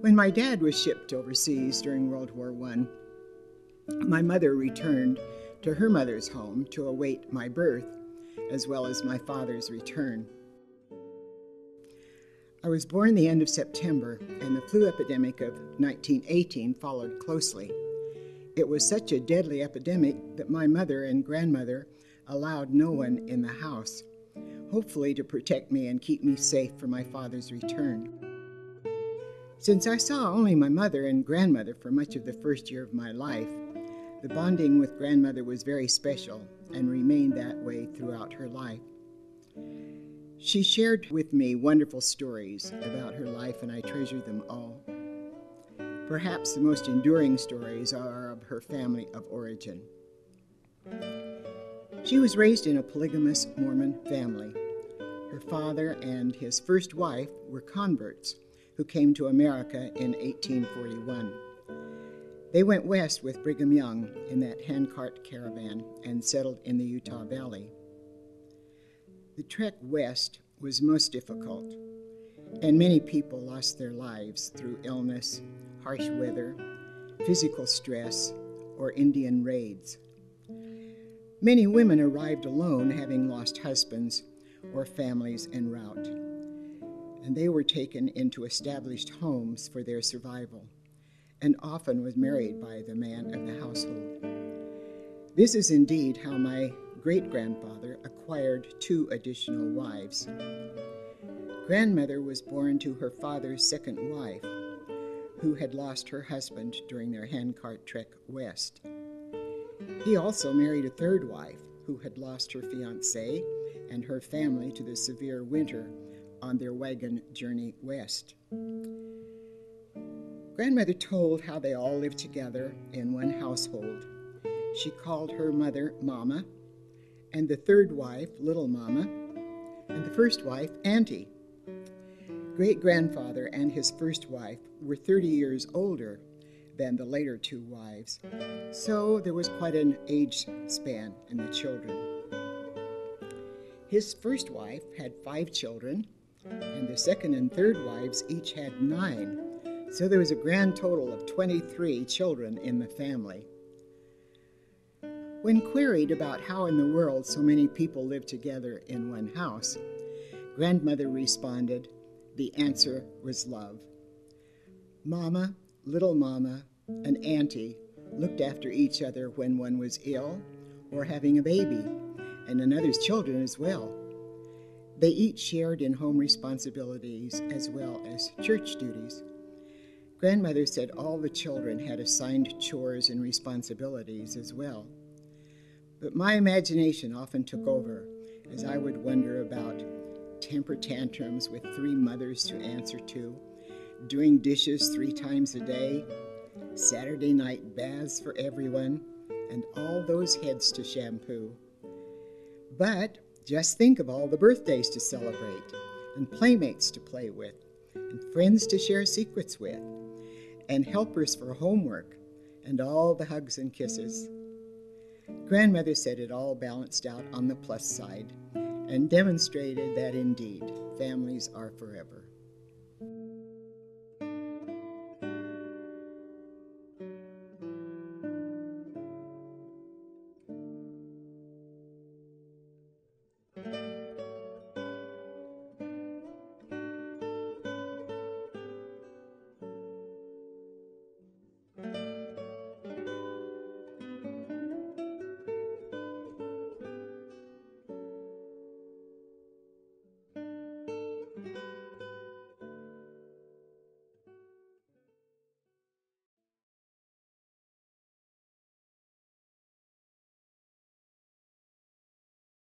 When my dad was shipped overseas during World War I, my mother returned to her mother's home to await my birth, as well as my father's return. I was born the end of September, and the flu epidemic of 1918 followed closely. It was such a deadly epidemic that my mother and grandmother allowed no one in the house, hopefully to protect me and keep me safe for my father's return. Since I saw only my mother and grandmother for much of the first year of my life, the bonding with grandmother was very special and remained that way throughout her life. She shared with me wonderful stories about her life, and I treasure them all. Perhaps the most enduring stories are of her family of origin. She was raised in a polygamous Mormon family. Her father and his first wife were converts who came to America in 1841. They went west with Brigham Young in that handcart caravan and settled in the Utah Valley. The trek west was most difficult, and many people lost their lives through illness, harsh weather, physical stress, or Indian raids. Many women arrived alone, having lost husbands or families en route, and they were taken into established homes for their survival, and often was married by the man of the household. This is indeed how my great-grandfather acquired 2 additional wives. Grandmother was born to her father's second wife, who had lost her husband during their handcart trek west. He also married a third wife, who had lost her fiancé and her family to the severe winter on their wagon journey west. Grandmother told how they all lived together in one household. She called her mother Mama, and the third wife Little Mama, and the first wife Auntie. Great-grandfather and his first wife were 30 years older than the later 2 wives, so there was quite an age span in the children. His first wife had 5 children, and the second and third wives each had 9, so there was a grand total of 23 children in the family. When queried about how in the world so many people lived together in one house, grandmother responded, the answer was love. Mama, Little Mama, and Auntie looked after each other when one was ill or having a baby, and another's children as well. They each shared in home responsibilities as well as church duties. Grandmother said all the children had assigned chores and responsibilities as well. But my imagination often took over as I would wonder about temper tantrums with 3 mothers to answer to, doing dishes 3 times a day, Saturday night baths for everyone, and all those heads to shampoo. But just think of all the birthdays to celebrate, and playmates to play with, and friends to share secrets with, and helpers for homework, and all the hugs and kisses. Grandmother said it all balanced out on the plus side, and demonstrated that indeed families are forever.